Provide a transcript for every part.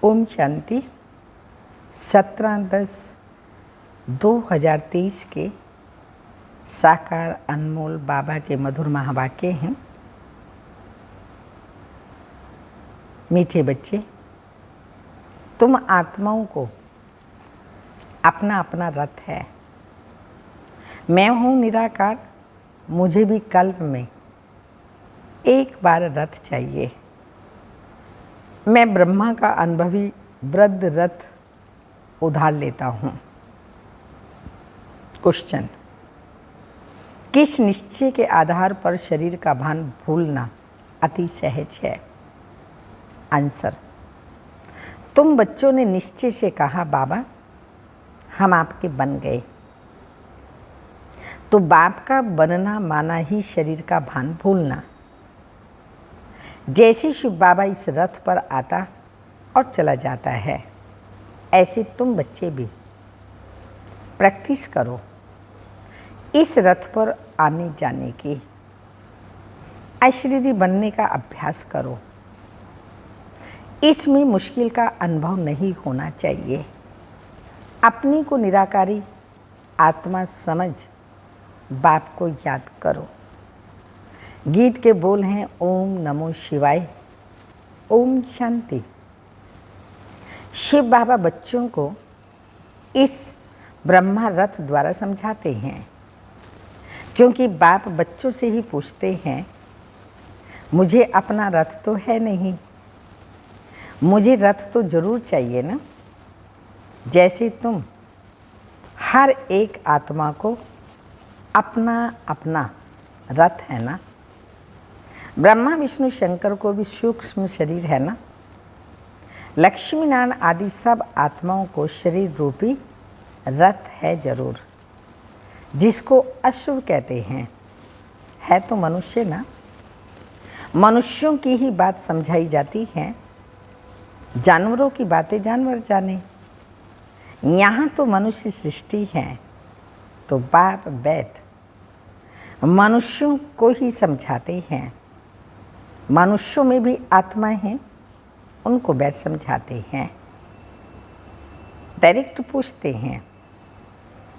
ओम शांति। 17/10/2023 के साकार अनमोल बाबा के मधुर महावाक्य हैं। मीठे बच्चे, तुम आत्माओं को अपना अपना रथ है। मैं हूँ निराकार, मुझे भी कल्प में एक बार रथ चाहिए। मैं ब्रह्मा का अनुभवी वृद्ध रथ उधार लेता हूँ। क्वेश्चन: किस निश्चय के आधार पर शरीर का भान भूलना अति सहज है? आंसर: तुम बच्चों ने निश्चय से कहा बाबा हम आपके बन गए, तो बाप का बनना माना ही शरीर का भान भूलना। जैसे शिव बाबा इस रथ पर आता और चला जाता है, ऐसे तुम बच्चे भी प्रैक्टिस करो इस रथ पर आने जाने की। अशरीरी बनने का अभ्यास करो। इसमें मुश्किल का अनुभव नहीं होना चाहिए। अपनी को निराकारी आत्मा समझ बाप को याद करो। गीत के बोल हैं ओम नमो शिवाय, ओम शांति। शिव बाबा बच्चों को इस ब्रह्मा रथ द्वारा समझाते हैं, क्योंकि बाप बच्चों से ही पूछते हैं मुझे अपना रथ तो है नहीं, मुझे रथ तो जरूर चाहिए ना। जैसे तुम हर एक आत्मा को अपना अपना रथ है ना। ब्रह्मा विष्णु शंकर को भी सूक्ष्म शरीर है ना। लक्ष्मी नारायण आदि सब आत्माओं को शरीर रूपी रथ है जरूर, जिसको अश्व कहते हैं। है तो मनुष्य ना। मनुष्यों की ही बात समझाई जाती है, जानवरों की बातें जानवर जाने। यहाँ तो मनुष्य सृष्टि है, तो बाप बैठ मनुष्यों को ही समझाते हैं। मनुष्यों में भी आत्मा है, उनको बैठ समझाते हैं। डायरेक्ट पूछते हैं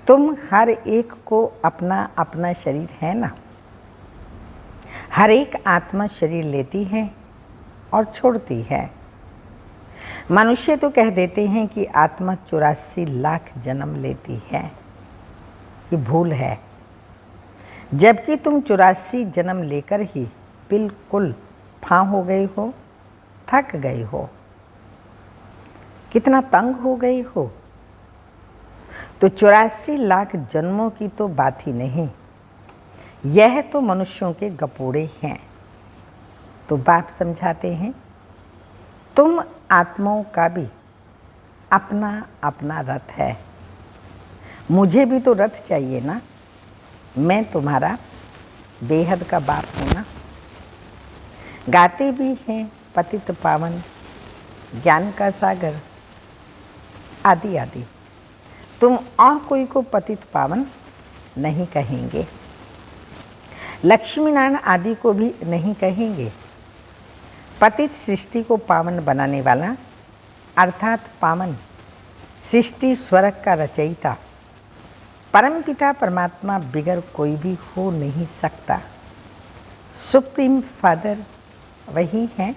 तुम हर एक को अपना अपना शरीर है ना। हर एक आत्मा शरीर लेती है और छोड़ती है। मनुष्य तो कह देते हैं कि आत्मा 84 लाख जन्म लेती है। ये भूल है, जबकि तुम 84 जन्म लेकर ही बिल्कुल फां हो गए हो, थक गए हो, कितना तंग हो गए हो। तो 84 लाख जन्मों की तो बात ही नहीं, यह तो मनुष्यों के गपोड़े हैं। तो बाप समझाते हैं तुम आत्माओं का भी अपना अपना रथ है। मुझे भी तो रथ चाहिए ना। मैं तुम्हारा बेहद का बाप हूँ ना। गाते भी हैं पतित पावन, ज्ञान का सागर आदि आदि। तुम और कोई को पतित पावन नहीं कहेंगे, लक्ष्मी नारायण आदि को भी नहीं कहेंगे। पतित सृष्टि को पावन बनाने वाला अर्थात पावन सृष्टि स्वर्ग का रचयिता परमपिता परमात्मा बिगर कोई भी हो नहीं सकता। सुप्रीम फादर वही है।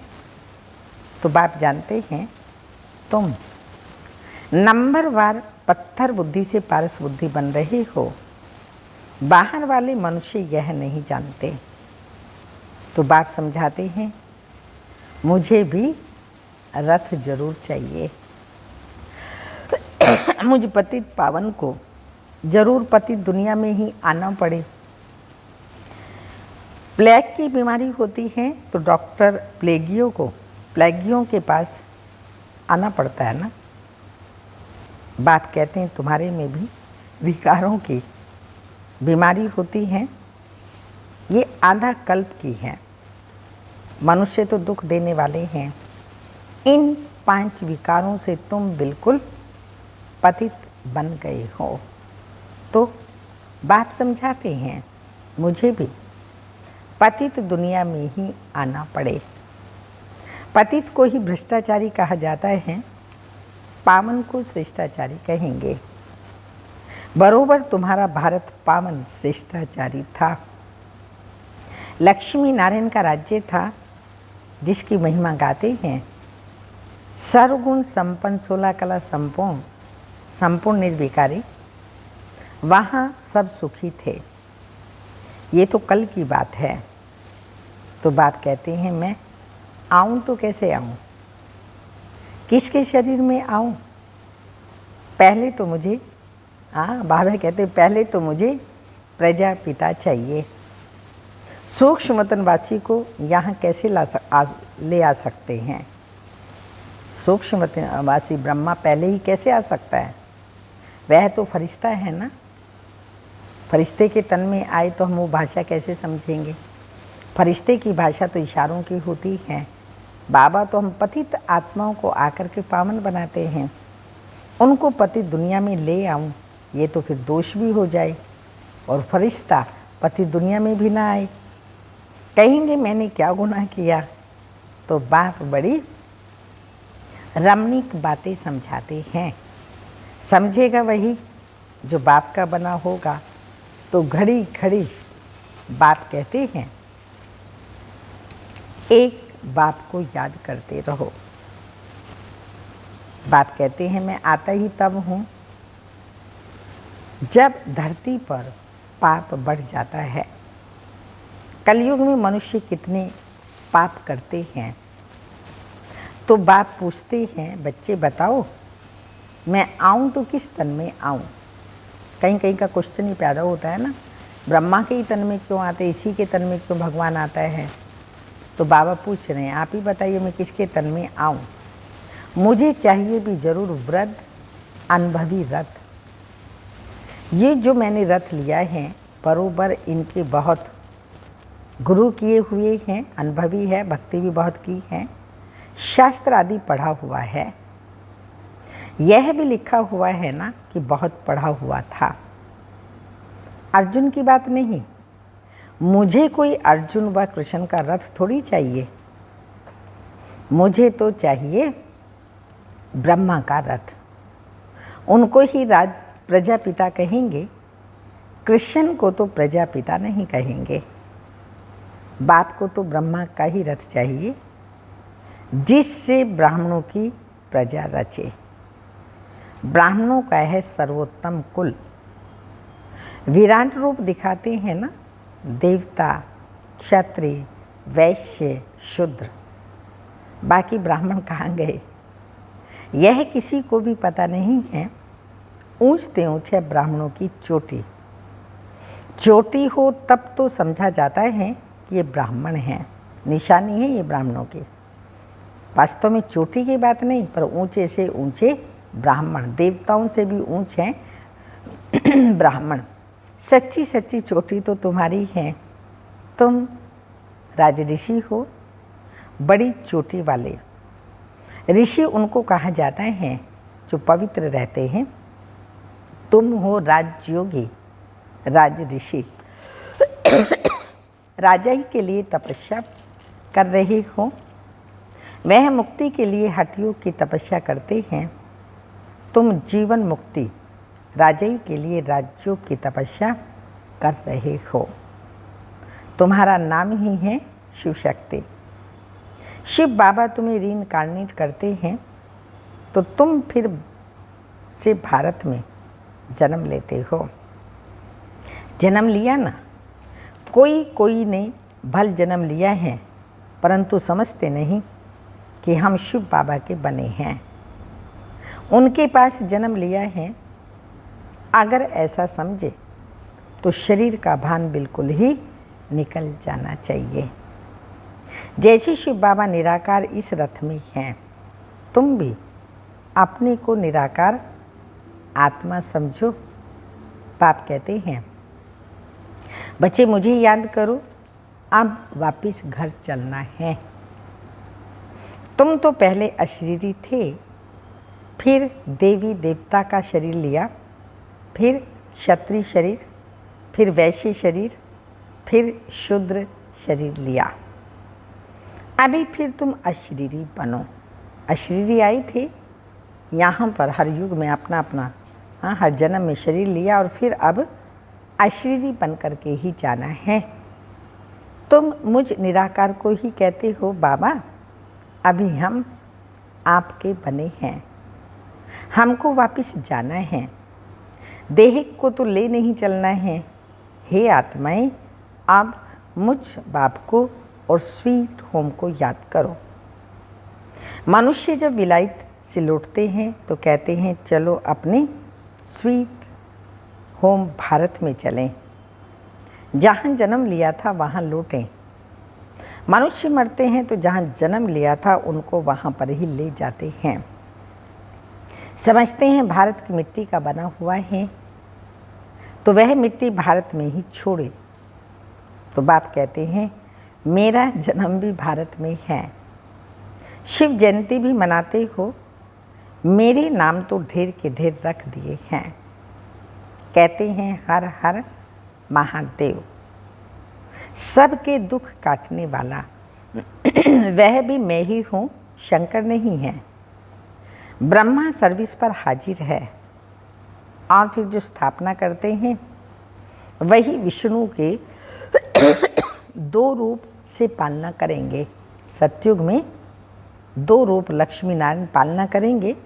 तो बाप जानते हैं तुम नंबरवार पत्थर बुद्धि से पारस बुद्धि बन रहे हो। बाहर वाले मनुष्य यह नहीं जानते। तो बाप समझाते हैं मुझे भी रथ जरूर चाहिए। मुझ पतित पावन को जरूर पतित दुनिया में ही आना पड़े। प्लेग की बीमारी होती है तो डॉक्टर प्लेगियों के पास आना पड़ता है ना। बाप कहते हैं तुम्हारे में भी विकारों की बीमारी होती है, ये आधा कल्प की है। मनुष्य तो दुख देने वाले हैं। इन 5 विकारों से तुम बिल्कुल पतित बन गए हो। तो बाप समझाते हैं मुझे भी पतित दुनिया में ही आना पड़े। पतित को ही भ्रष्टाचारी कहा जाता है, पावन को श्रेष्ठाचारी कहेंगे। बरोबर तुम्हारा भारत पावन श्रेष्ठाचारी था। लक्ष्मी नारायण का राज्य था जिसकी महिमा गाते हैं। सर्वगुण संपन्न 16 कला संपूर्ण निर्विकारी, वहाँ सब सुखी थे। ये तो कल की बात है। तो बाप कहते हैं मैं आऊँ तो कैसे आऊँ, किसके शरीर में आऊँ? पहले तो मुझे बाबा कहते पहले तो मुझे प्रजापिता चाहिए। सूक्ष्म वतनवासी को यहाँ कैसे ले आ सकते हैं? सूक्ष्म वतनवासी ब्रह्मा पहले ही कैसे आ सकता है? वह तो फरिश्ता है ना। फरिश्ते के तन में आए तो हम वो भाषा कैसे समझेंगे? फरिश्ते की भाषा तो इशारों की होती है। बाबा तो हम पतित आत्माओं को आकर के पावन बनाते हैं। उनको पतित दुनिया में ले आऊं, ये तो फिर दोष भी हो जाए, और फरिश्ता पतित दुनिया में भी ना आए। कहेंगे मैंने क्या गुनाह किया? तो बाप बड़ी रमणीक बातें समझाते हैं। समझेगा वही जो बाप का बना होगा। तो घड़ी घड़ी बाप कहते हैं एक बाप को याद करते रहो। बाप कहते हैं मैं आता ही तब हूँ जब धरती पर पाप बढ़ जाता है। कलयुग में मनुष्य कितने पाप करते हैं। तो बाप पूछते हैं बच्चे बताओ मैं आऊँ तो किस तन में आऊँ? कहीं कहीं का क्वेश्चन ही पैदा होता है ना, ब्रह्मा के ही तन में क्यों आते, इसी के तन में क्यों भगवान आता है? तो बाबा पूछ रहे हैं आप ही बताइए मैं किसके तन में आऊँ? मुझे चाहिए भी जरूर वृद्ध अनुभवी रथ। ये जो मैंने रथ लिया है बरोबर इनके बहुत गुरु किए हुए हैं, अनुभवी है, भक्ति भी बहुत की है, शास्त्र आदि पढ़ा हुआ है। यह भी लिखा हुआ है ना कि बहुत पढ़ा हुआ था। अर्जुन की बात नहीं, मुझे कोई अर्जुन व कृष्ण का रथ थोड़ी चाहिए। मुझे तो चाहिए ब्रह्मा का रथ। उनको ही प्रजापिता कहेंगे, कृष्ण को तो प्रजापिता नहीं कहेंगे। बाप को तो ब्रह्मा का ही रथ चाहिए जिससे ब्राह्मणों की प्रजा रचे। ब्राह्मणों का है सर्वोत्तम कुल। विराट रूप दिखाते हैं ना, देवता, क्षत्रिय, वैश्य, शूद्र। बाकी ब्राह्मण कहाँ गए यह किसी को भी पता नहीं है। ऊंचते ऊंचे ब्राह्मणों की चोटी चोटी हो तब तो समझा जाता है कि ये ब्राह्मण हैं, निशानी है ये ब्राह्मणों की। वास्तव में चोटी की बात नहीं, पर ऊंचे से ऊंचे ब्राह्मण, देवताओं से भी ऊंचे हैं ब्राह्मण। सच्ची सच्ची चोटी तो तुम्हारी है। तुम राजऋषि हो, बड़ी चोटी वाले ऋषि उनको कहा जाता है जो पवित्र रहते हैं। तुम हो राजयोगी, राजऋषि। राजा ही के लिए तपस्या कर रहे हो। वह मुक्ति के लिए हठ योग की तपस्या करते हैं। तुम जीवन मुक्ति राजाई के लिए राजयोग की तपस्या कर रहे हो। तुम्हारा नाम ही है शिव शक्ति। शिव बाबा तुम्हें रीइंकार्नेट करते हैं तो तुम फिर से भारत में जन्म लेते हो। जन्म लिया ना, कोई ने भल जन्म लिया है, परंतु समझते नहीं कि हम शिव बाबा के बने हैं। उनके पास जन्म लिया है। अगर ऐसा समझे तो शरीर का भान बिल्कुल ही निकल जाना चाहिए। जैसे शिव बाबा निराकार इस रथ में हैं, तुम भी अपने को निराकार आत्मा समझो। बाप कहते हैं बच्चे मुझे याद करो, अब वापस घर चलना है। तुम तो पहले अशरीरी थे, फिर देवी देवता का शरीर लिया, फिर क्षत्रिय शरीर, फिर वैश्य शरीर, फिर शूद्र शरीर लिया। अभी फिर तुम अशरीरी बनो। अशरीरी आए थे, यहाँ पर हर युग में अपना अपना हर जन्म में शरीर लिया और फिर अब अशरीरी बन करके ही जाना है। तुम मुझ निराकार को ही कहते हो बाबा, अभी हम आपके बने हैं, हमको वापस जाना है, देह को तो ले नहीं चलना है। हे आत्माएं, अब मुझ बाप को और स्वीट होम को याद करो। मनुष्य जब विलायत से लौटते हैं तो कहते हैं चलो अपने स्वीट होम भारत में चलें, जहाँ जन्म लिया था वहाँ लौटें। मनुष्य मरते हैं तो जहाँ जन्म लिया था उनको वहाँ पर ही ले जाते हैं। समझते हैं भारत की मिट्टी का बना हुआ है तो वह मिट्टी भारत में ही छोड़े। तो बाप कहते हैं मेरा जन्म भी भारत में है। शिव जयंती भी मनाते हो, मेरे नाम तो ढेर के ढेर रख दिए हैं। कहते हैं हर हर महादेव, सबके दुख काटने वाला वह भी मैं ही हूँ, शंकर नहीं है। ब्रह्मा सर्विस पर हाजिर है और फिर जो स्थापना करते हैं वही विष्णु के 2 रूप से पालना करेंगे। सतयुग में 2 रूप लक्ष्मी नारायण पालना करेंगे।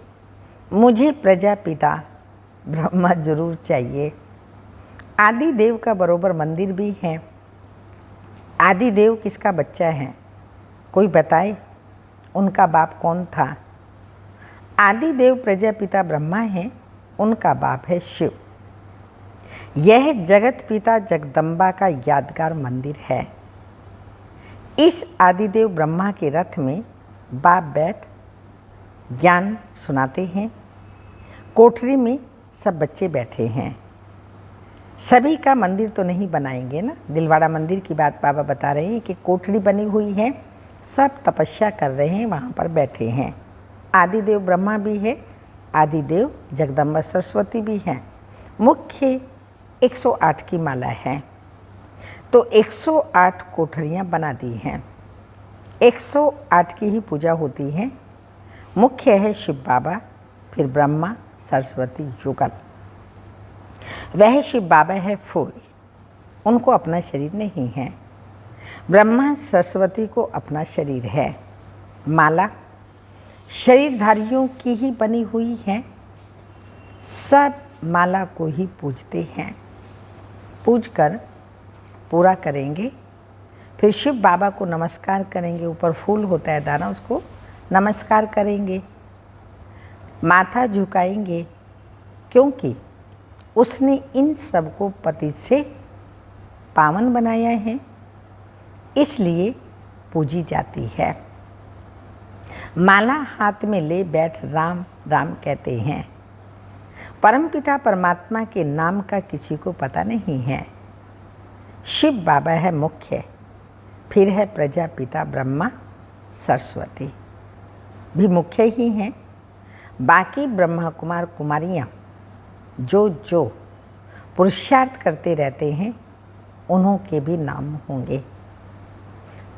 मुझे प्रजापिता ब्रह्मा जरूर चाहिए। आदि देव का बरोबर मंदिर भी है। आदि देव किसका बच्चा है, कोई बताए, उनका बाप कौन था? आदि देव प्रजापिता ब्रह्मा है, उनका बाप है शिव। यह जगत पिता जगदम्बा का यादगार मंदिर है। इस आदिदेव ब्रह्मा के रथ में बाप बैठ ज्ञान सुनाते हैं। कोठरी में सब बच्चे बैठे हैं। सभी का मंदिर तो नहीं बनाएंगे ना, दिलवाड़ा मंदिर की बात बाबा बता रहे हैं कि कोठरी बनी हुई है, सब तपस्या कर रहे हैं, वहाँ पर बैठे हैं। आदिदेव ब्रह्मा भी है, आदिदेव जगदम्बा सरस्वती भी हैं। मुख्य 108 की माला है तो 108 कोठरियाँ बना दी हैं। 108 की ही पूजा होती है। मुख्य है शिव बाबा, फिर ब्रह्मा सरस्वती युगल। वह शिव बाबा है फूल, उनको अपना शरीर नहीं है। ब्रह्मा सरस्वती को अपना शरीर है। माला शरीरधारियों की ही बनी हुई है। सब माला को ही पूजते हैं, पूज कर पूरा करेंगे। फिर शिव बाबा को नमस्कार करेंगे, ऊपर फूल होता है दाना, उसको नमस्कार करेंगे, माथा झुकाएंगे, क्योंकि उसने इन सबको पति से पावन बनाया है, इसलिए पूजी जाती है। माला हाथ में ले बैठ राम राम कहते हैं। परमपिता परमात्मा के नाम का किसी को पता नहीं है। शिव बाबा है मुख्य, फिर है प्रजापिता ब्रह्मा सरस्वती भी मुख्य ही हैं। बाकी ब्रह्मा कुमार कुमारियाँ जो पुरुषार्थ करते रहते हैं उन्हों के भी नाम होंगे।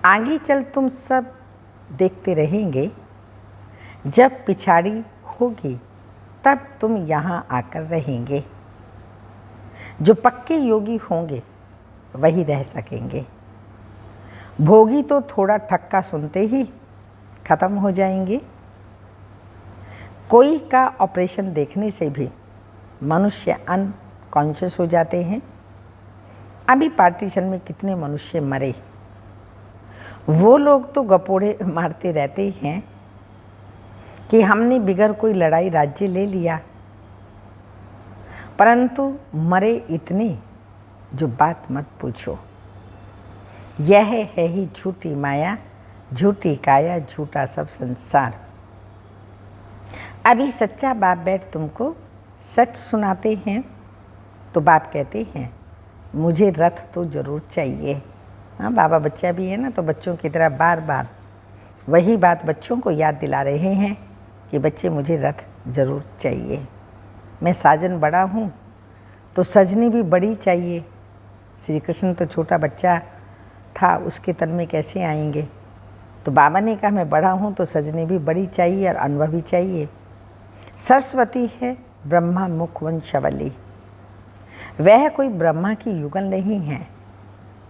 आगे चल तुम सब देखते रहेंगे, जब पिछाड़ी होगी तब तुम यहाँ आकर रहेंगे। जो पक्के योगी होंगे वही रह सकेंगे। भोगी तो थोड़ा ठक्का सुनते ही खत्म हो जाएंगे। कोई का ऑपरेशन देखने से भी मनुष्य अनकॉन्शियस हो जाते हैं। अभी पार्टीशन में कितने मनुष्य मरे, वो लोग तो गपोड़े मारते रहते हैं कि हमने बिगर कोई लड़ाई राज्य ले लिया, परंतु मरे इतने जो बात मत पूछो। यह है ही झूठी माया, झूठी काया, झूठा सब संसार। अभी सच्चा बाप बैठ तुमको सच सुनाते हैं तो बाप कहते हैं मुझे रथ तो जरूर चाहिए। हाँ, बाबा बच्चा भी है ना, तो बच्चों की तरह बार बार वही बात बच्चों को याद दिला रहे हैं कि बच्चे मुझे रथ जरूर चाहिए। मैं साजन बड़ा हूँ तो सजनी भी बड़ी चाहिए। श्री कृष्ण तो छोटा बच्चा था, उसके तन में कैसे आएंगे? तो बाबा ने कहा मैं बड़ा हूँ तो सजनी भी बड़ी चाहिए और अनुभवी चाहिए। सरस्वती है ब्रह्मा मुख वंशावली। वह कोई ब्रह्मा की युगल नहीं है,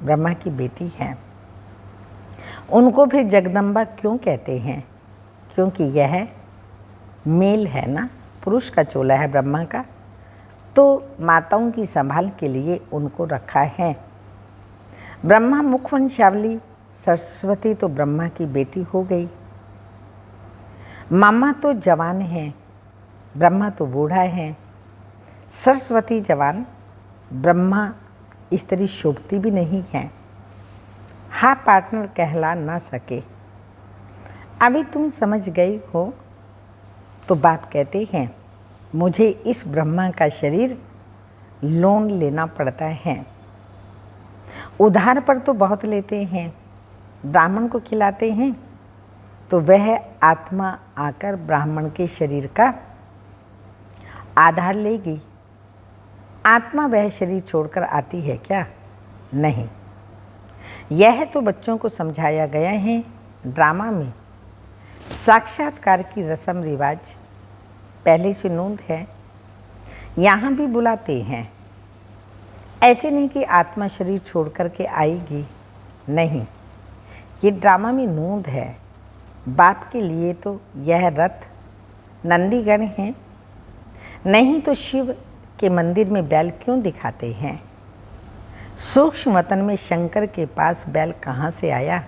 ब्रह्मा की बेटी है। उनको फिर जगदम्बा क्यों कहते हैं? क्योंकि यह मेल है ना, पुरुष का चोला है ब्रह्मा का, तो माताओं की संभाल के लिए उनको रखा है। ब्रह्मा मुख वंशावली, सरस्वती तो ब्रह्मा की बेटी हो गई। मामा तो जवान है, ब्रह्मा तो बूढ़ा है। सरस्वती जवान, ब्रह्मा स्त्री शोभती भी नहीं है। हाँ, पार्टनर कहला ना सके। अभी तुम समझ गए हो तो बाप कहते हैं मुझे इस ब्रह्मा का शरीर लोन लेना पड़ता है। उधार पर तो बहुत लेते हैं। ब्राह्मण को खिलाते हैं तो वह आत्मा आकर ब्राह्मण के शरीर का आधार लेगी। आत्मा वह शरीर छोड़कर आती है क्या? नहीं। यह तो बच्चों को समझाया गया है ड्रामा में। साक्षात्कार की रस्म रिवाज पहले से नोंद है, यहाँ भी बुलाते हैं। ऐसे नहीं कि आत्मा शरीर छोड़ कर के आएगी, नहीं, ये ड्रामा में नोंद है। बाप के लिए तो यह रथ नंदीगण है, नहीं तो शिव के मंदिर में बैल क्यों दिखाते हैं? सूक्ष्म वतन में शंकर के पास बैल कहाँ से आया?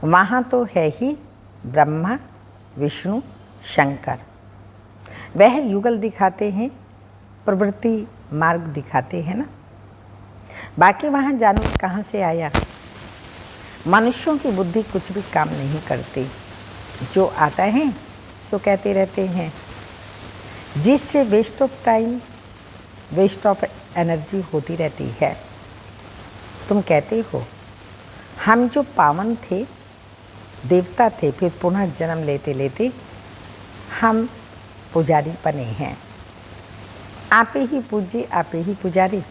वहाँ तो है ही ब्रह्मा विष्णु शंकर। वह युगल दिखाते हैं, प्रवृत्ति मार्ग दिखाते हैं ना। बाकी वहाँ जानवर कहाँ से आया? मनुष्यों की बुद्धि कुछ भी काम नहीं करती, जो आता है सो कहते रहते हैं, जिससे waste of time, waste of energy होती रहती है। तुम कहते हो हम जो पावन थे, देवता थे, फिर पुनः जन्म लेते लेते हम पुजारी बने हैं। आपे ही पूज्य, आपे ही पुजारी।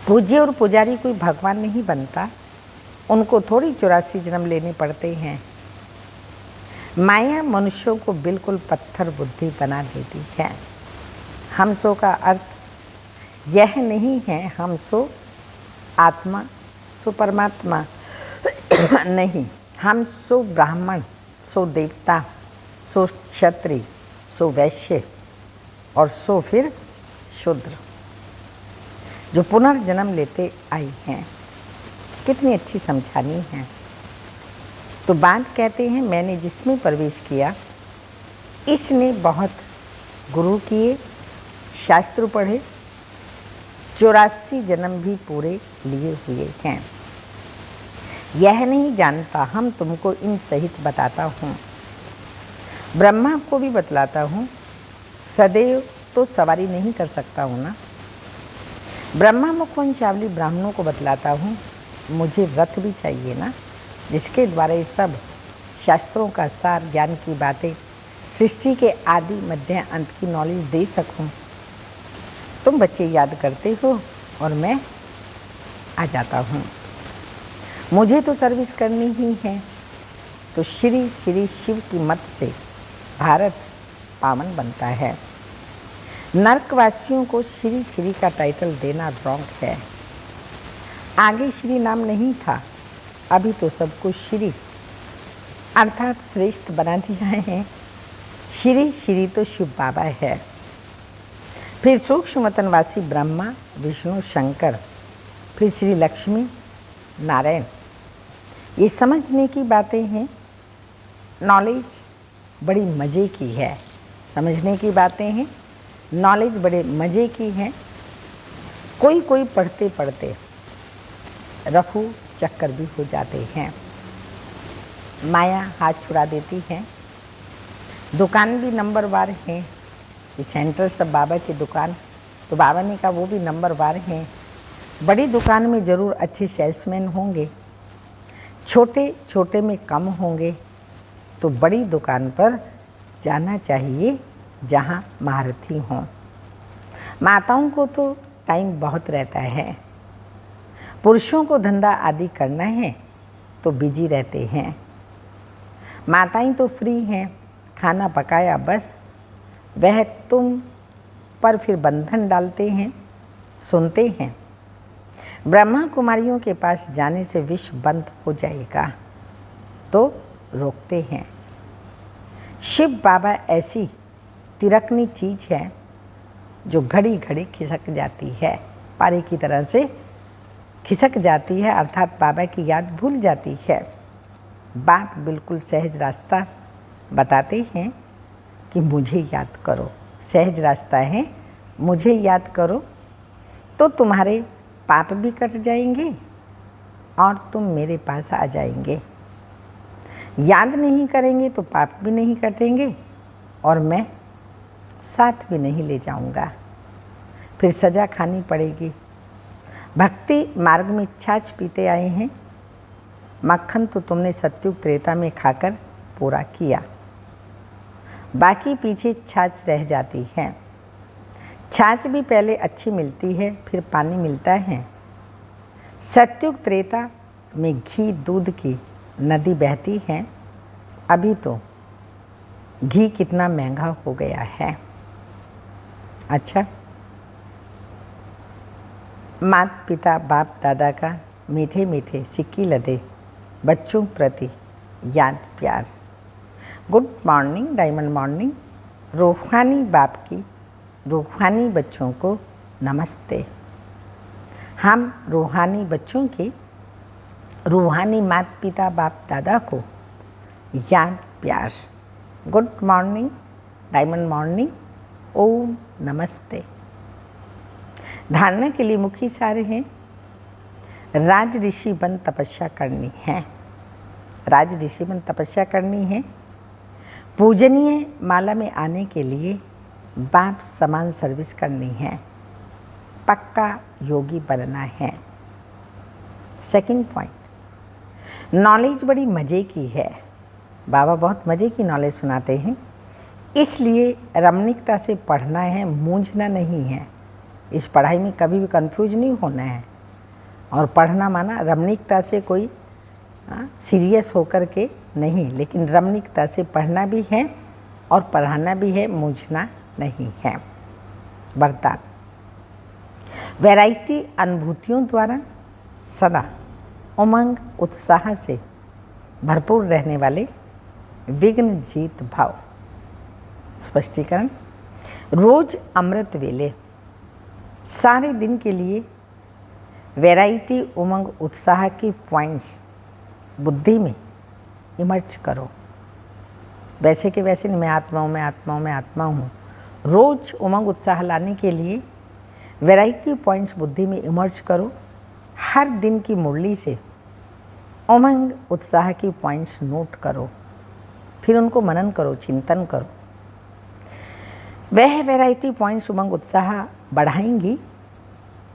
पूज्य और पुजारी कोई भगवान नहीं बनता, उनको थोड़ी 84 जन्म लेने पड़ते हैं। माया मनुष्यों को बिल्कुल पत्थर बुद्धि बना देती है। हम सो का अर्थ यह नहीं है हम सो आत्मा, सो परमात्मा नहीं। हम सो ब्राह्मण, सो देवता, सो क्षत्रिय, सो वैश्य और सो फिर शूद्र, जो पुनर्जन्म लेते आई हैं। कितनी अच्छी समझानी है। तो बात कहते हैं मैंने जिसमें प्रवेश किया, इसने बहुत गुरु किए, शास्त्र पढ़े, 84 जन्म भी पूरे लिए हुए हैं। यह नहीं जानता, हम तुमको इन सहित बताता हूँ। ब्रह्मा को भी बतलाता हूँ, सदैव तो सवारी नहीं कर सकता हूँ ना। ब्रह्मा मुखवंशावली ब्राह्मणों को बतलाता हूँ, मुझे रथ भी चाहिए ना, जिसके द्वारा ये सब शास्त्रों का सार, ज्ञान की बातें, सृष्टि के आदि मध्य अंत की नॉलेज दे सकूं। तुम बच्चे याद करते हो और मैं आ जाता हूँ। मुझे तो सर्विस करनी ही है। तो श्री श्री शिव की मत से भारत पावन बनता है। नरकवासियों को श्री श्री का टाइटल देना रॉन्ग है। आगे श्री नाम नहीं था, अभी तो सबको श्री अर्थात श्रेष्ठ बना दिया है। श्री श्री तो शिव बाबा है। फिर सूक्ष्म वतनवासी ब्रह्मा विष्णु शंकर, फिर श्री लक्ष्मी नारायण। ये समझने की बातें हैं। नॉलेज बड़ी मज़े की है, समझने की बातें हैं। नॉलेज बड़े मज़े की है। कोई कोई पढ़ते पढ़ते रफू चक्कर भी हो जाते हैं। माया हाथ छुड़ा देती है। दुकान भी नंबर वार है। ये सेंटर सब बाबा की दुकान, तो बाबा ने कहा वो भी नंबर वार हैं। बड़ी दुकान में ज़रूर अच्छे सेल्समैन होंगे, छोटे छोटे में कम होंगे। तो बड़ी दुकान पर जाना चाहिए जहाँ महारथी हों। माताओं को तो टाइम बहुत रहता है। पुरुषों को धंधा आदि करना है तो बिजी रहते हैं। माताएं तो फ्री हैं, खाना पकाया बस, वह तुम पर फिर बंधन डालते हैं। सुनते हैं ब्रह्मा कुमारियों के पास जाने से विश्व बंद हो जाएगा तो रोकते हैं। शिव बाबा ऐसी तिरकनी चीज है जो घड़ी घड़ी खिसक जाती है, पारे की तरह से खिसक जाती है, अर्थात बाबा की याद भूल जाती है। बाप बिल्कुल सहज रास्ता बताते हैं कि मुझे याद करो। सहज रास्ता है, मुझे याद करो तो तुम्हारे पाप भी कट जाएंगे और तुम मेरे पास आ जाएंगे। याद नहीं करेंगे तो पाप भी नहीं कटेंगे और मैं साथ भी नहीं ले जाऊंगा, फिर सजा खानी पड़ेगी। भक्ति मार्ग में छाछ पीते आए हैं, मक्खन तो तुमने सत्युग त्रेता में खाकर पूरा किया, बाकी पीछे छाछ रह जाती है। छाछ भी पहले अच्छी मिलती है, फिर पानी मिलता है। सत्युग त्रेता में घी दूध की नदी बहती है। अभी तो घी कितना महंगा हो गया है। अच्छा, माता पिता बाप दादा का मीठे मीठे सिक्की लदे बच्चों प्रति याद प्यार। Good morning, diamond morning. रूहानी बाप की रूहानी बच्चों को नमस्ते। हम रूहानी बच्चों की रूहानी माता पिता बाप दादा को याद प्यार। गुड मॉर्निंग, डायमंड मॉर्निंग, ओम नमस्ते। धारणा के लिए मुख्य सारे हैं। राज ऋषि बन तपस्या करनी है। राज ऋषि बन तपस्या करनी है। पूजनीय माला में आने के लिए बाप समान सर्विस करनी है। पक्का योगी बनना है। सेकंड पॉइंट, नॉलेज बड़ी मज़े की है। बाबा बहुत मज़े की नॉलेज सुनाते हैं, इसलिए रमणीकता से पढ़ना है, मूंझना नहीं है। इस पढ़ाई में कभी भी कंफ्यूज नहीं होना है। और पढ़ना माना रमणीकता से कोई सीरियस होकर के नहीं, लेकिन रमणीकता से पढ़ना भी है और पढ़ाना भी है, मूंझना नहीं है। वरदान, वैरायटी अनुभूतियों द्वारा सदा उमंग उत्साह से भरपूर रहने वाले विघ्न जीत भाव। स्पष्टीकरण, रोज अमृत वेले सारे दिन के लिए वैरायटी उमंग उत्साह की पॉइंट्स बुद्धि में इमर्ज करो। वैसे के वैसे नहीं, मैं आत्मा हूँ। रोज उमंग उत्साह लाने के लिए वैरायटी पॉइंट्स बुद्धि में इमर्ज करो। हर दिन की मुरली से उमंग उत्साह की पॉइंट्स नोट करो, फिर उनको मनन करो, चिंतन करो। वह वैरायटी पॉइंट्स उमंग उत्साह बढ़ाएंगी।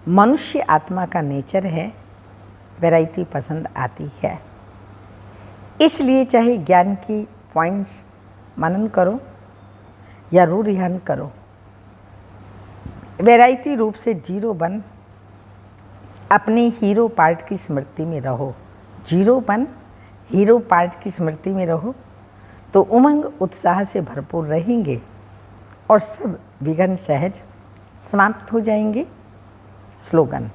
मनुष्य आत्मा का नेचर है, वैरायटी पसंद आती है। इसलिए चाहे ज्ञान की पॉइंट्स मनन करो या रूढ़ियान करो, वैरायटी रूप से जीरो बन अपने हीरो पार्ट की स्मृति में रहो। जीरो बन हीरो पार्ट की स्मृति में रहो तो उमंग उत्साह से भरपूर रहेंगे और सब विघ्न सहज समाप्त हो जाएंगे। स्लोगन,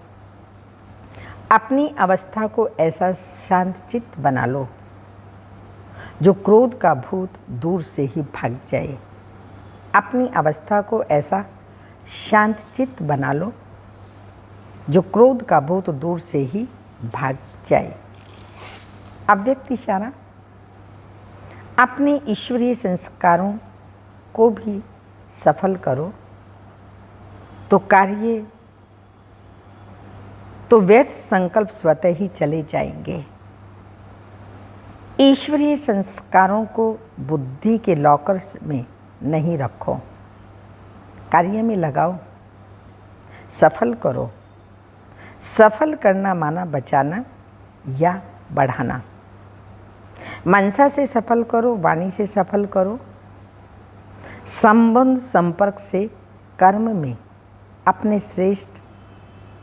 अपनी अवस्था को ऐसा शांत चित्त बना लो जो क्रोध का भूत दूर से ही भाग जाए। अपनी अवस्था को ऐसा शांत चित्त बना लो जो क्रोध का भूत दूर से ही भाग जाए। अव्यक्त इशारा, अपने ईश्वरीय संस्कारों को भी सफल करो तो व्यर्थ संकल्प स्वतः ही चले जाएंगे। ईश्वरीय संस्कारों को बुद्धि के लॉकर्स में नहीं रखो, कार्य में लगाओ, सफल करो। सफल करना माना बचाना या बढ़ाना। मनसा से सफल करो, वाणी से सफल करो, संबंध संपर्क से, कर्म में अपने श्रेष्ठ,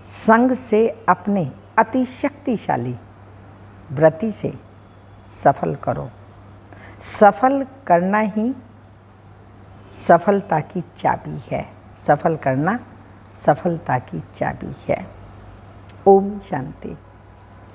संग से अपने अति शक्तिशाली व्रति से सफल करो। सफल करना ही सफलता की चाबी है। सफल करना सफलता की चाबी है। ओम शांति।